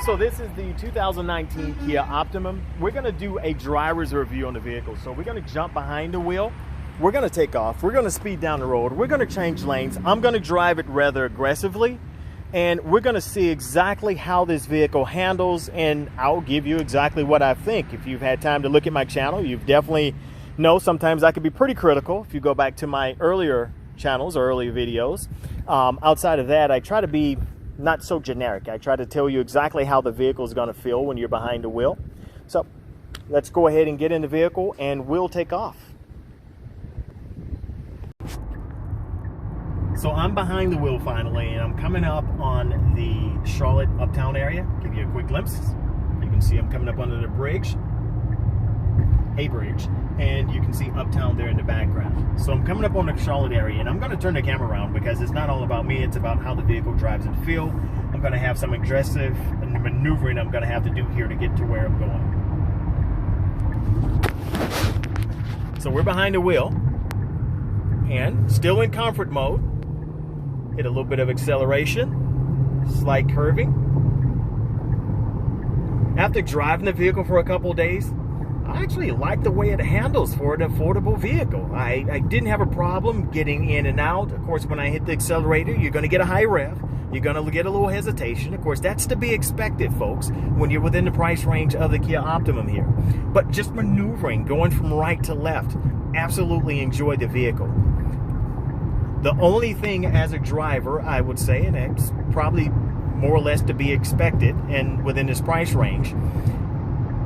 So this is the 2019 Kia Optima. We're going to do a driver's review on the vehicle. So we're going to jump behind the wheel. We're going to take off. We're going to speed down the road. We're going to change lanes. I'm going to drive it rather aggressively. And we're going to see exactly how this vehicle handles. And I'll give you exactly what I think. If you've had time to look at my channel, you've definitely know sometimes I can be pretty critical. If you go back to my earlier channels or earlier videos. Outside of that, I try to be not so generic. I try to tell you exactly how the vehicle is going to feel when you're behind the wheel. So let's go ahead and get in the vehicle and we'll take off. So I'm behind the wheel finally, and I'm coming up on the Charlotte Uptown area. Give you a quick glimpse. You can see I'm coming up under the bridge, and you can see Uptown there in the background. So I'm coming up on the Charlotte area, and I'm going to turn the camera around because it's not all about me, it's about how the vehicle drives and feel. I'm going to have some aggressive maneuvering I'm going to have to do here to get to where I'm going. So we're behind the wheel and still in comfort mode. Hit a little bit of acceleration, slight curving. After driving the vehicle for a couple of days, I actually like the way it handles for an affordable vehicle. I didn't have a problem getting in and out. Of course, when I hit the accelerator, you're going to get a high rev. You're going to get a little hesitation. Of course, that's to be expected, folks, when you're within the price range of the Kia Optima here. But just maneuvering, going from right to left, absolutely enjoy the vehicle. The only thing as a driver, I would say, and it's probably more or less to be expected and within this price range,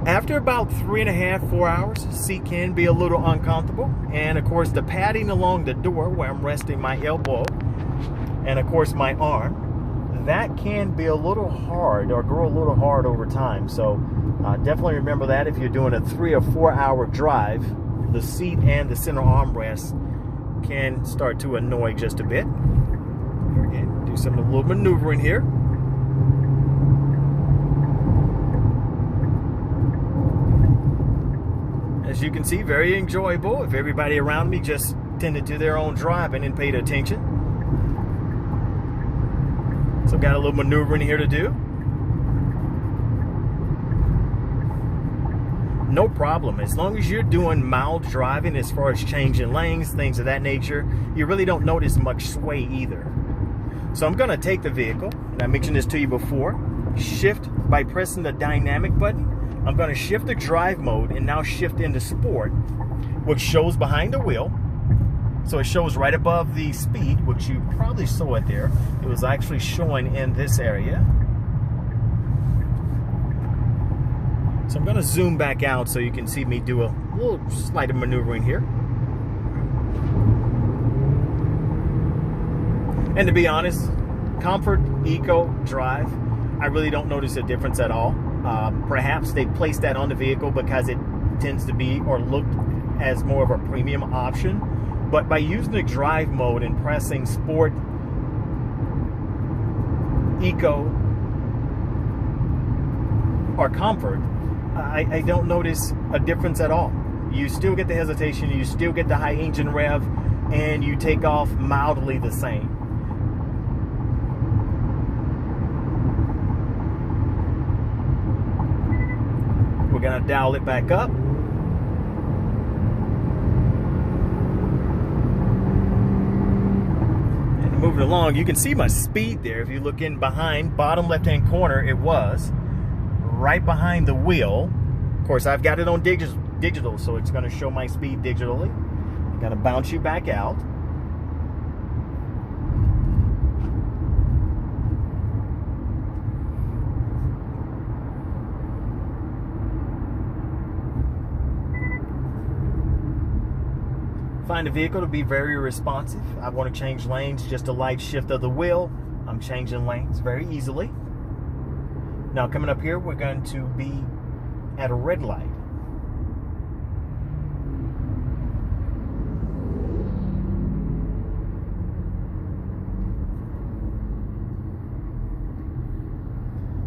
after about 3.5, 4 hours, the seat can be a little uncomfortable. And of course, the padding along the door where I'm resting my elbow and of course my arm, that can be a little hard or grow a little hard over time. So definitely remember that if you're doing a 3 or 4 hour drive, the seat and the center armrest can start to annoy just a bit. Here again, do some little maneuvering here. As you can see, very enjoyable if everybody around me just tended to their own driving and paid attention. So got a little maneuvering here to do. No problem. As long as you're doing mild driving as far as changing lanes, things of that nature, you really don't notice much sway either. So I'm going to take the vehicle, and I mentioned this to you before, shift by pressing the dynamic button. I'm going to shift the drive mode and now shift into sport, which shows behind the wheel. So it shows right above the speed, which you probably saw it there. It was actually showing in this area. So I'm going to zoom back out so you can see me do a little slight maneuvering here. And to be honest, comfort, eco, drive, I really don't notice a difference at all. Perhaps they placed that on the vehicle because it tends to be or looked as more of a premium option. But by using the drive mode and pressing sport, eco, or comfort, I don't notice a difference at all. You still get the hesitation, you still get the high engine rev, and you take off mildly the same. We're going to dial it back up. And moving along, you can see my speed there. If you look in behind, bottom left-hand corner, it was right behind the wheel. Of course, I've got it on digital, so it's going to show my speed digitally. I'm going to bounce you back out. Find the vehicle to be very responsive. I want to change lanes, just a light shift of the wheel. I'm changing lanes very easily. Now coming up here, we're going to be at a red light.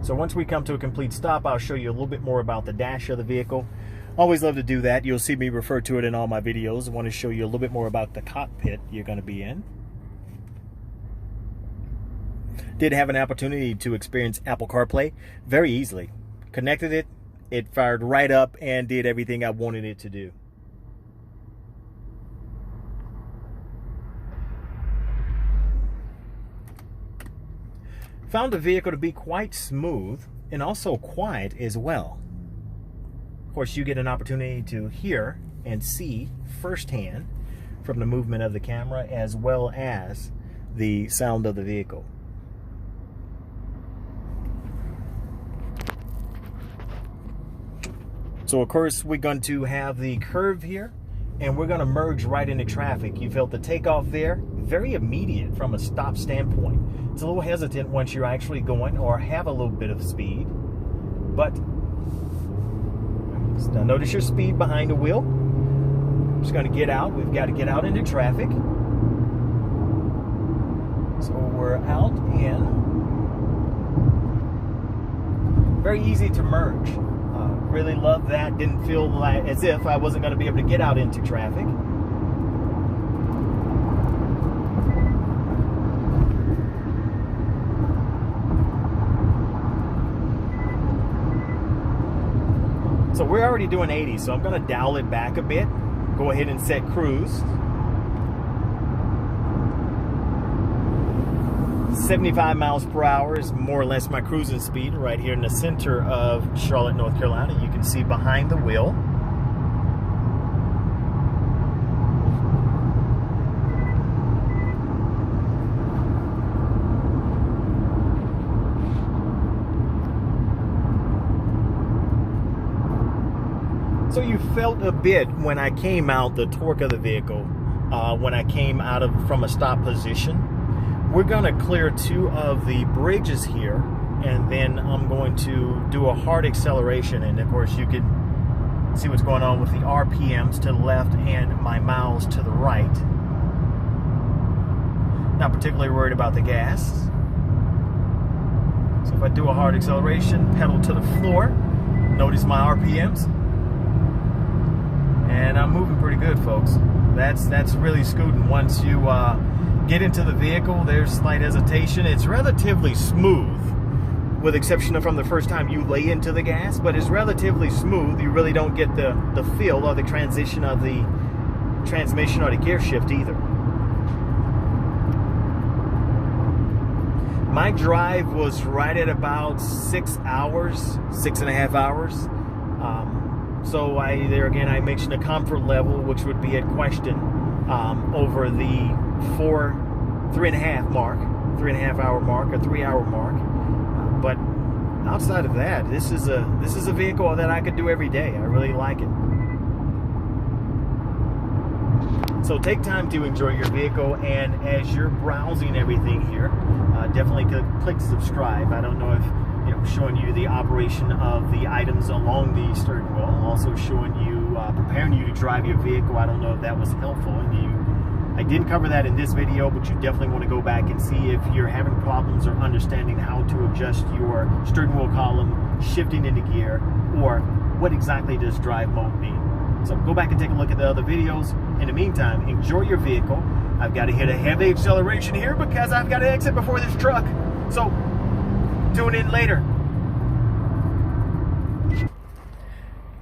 So once we come to a complete stop, I'll show you a little bit more about the dash of the vehicle. Always love to do that. You'll see me refer to it in all my videos. I want to show you a little bit more about the cockpit you're going to be in. Did have an opportunity to experience Apple CarPlay very easily. Connected it, it fired right up and did everything I wanted it to do. Found the vehicle to be quite smooth and also quiet as well. Of course, you get an opportunity to hear and see firsthand from the movement of the camera as well as the sound of the vehicle. So of course we're going to have the curve here and we're going to merge right into traffic. You felt the takeoff there, very immediate from a stop standpoint. It's a little hesitant once you're actually going or have a little bit of speed, but now notice your speed behind the wheel. Just going to get out. We've got to get out into traffic. So we're out in. Very easy to merge. Really love that. Didn't feel like as if I wasn't going to be able to get out into traffic. So we're already doing 80, so I'm going to dial it back a bit. Go ahead and set cruise. 75 miles per hour is more or less my cruising speed right here in the center of Charlotte, North Carolina. You can see behind the wheel. So you felt a bit when I came out, the torque of the vehicle, when I came out from a stop position. We're going to clear 2 of the bridges here, and then I'm going to do a hard acceleration. And of course you can see what's going on with the RPMs to the left and my miles to the right. Not particularly worried about the gas. So if I do a hard acceleration, pedal to the floor, notice my RPMs. And I'm moving pretty good, folks. That's really scooting. Once you get into the vehicle, there's slight hesitation. It's relatively smooth, with exception of from the first time you lay into the gas, but it's relatively smooth. You really don't get the feel or the transition of the transmission or the gear shift either. My drive was right at about 6 hours, 6.5 hours. So there again, I mentioned a comfort level, which would be at question over the 3.5 mark, 3.5 hour mark, or 3 hour mark. But outside of that, this is a vehicle that I could do every day. I really like it. So take time to enjoy your vehicle, and as you're browsing everything here, definitely click subscribe. I don't know if showing you the operation of the items along the steering wheel, also showing you, preparing you to drive your vehicle. I don't know if that was helpful, and I didn't cover that in this video, but you definitely want to go back and see if you're having problems or understanding how to adjust your steering wheel column, shifting into gear, or what exactly does drive mode mean. So go back and take a look at the other videos. In the meantime, enjoy your vehicle. I've got to hit a heavy acceleration here because I've got to exit before this truck. So tune in later.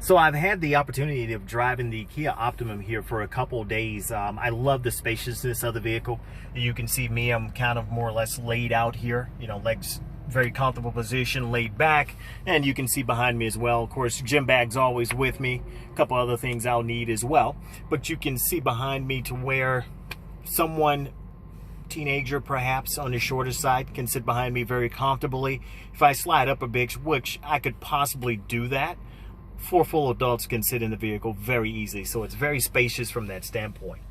So I've had the opportunity of driving the Kia Optima here for a couple of days. I love the spaciousness of the vehicle. You can see me, I'm kind of more or less laid out here, legs very comfortable position, laid back, and you can see behind me as well. Of course, gym bag's always with me, a couple other things I'll need as well, but you can see behind me to where someone, teenager perhaps on the shorter side, can sit behind me very comfortably. If I slide up a bit, which I could possibly do that, 4 full adults can sit in the vehicle very easily. So it's very spacious from that standpoint.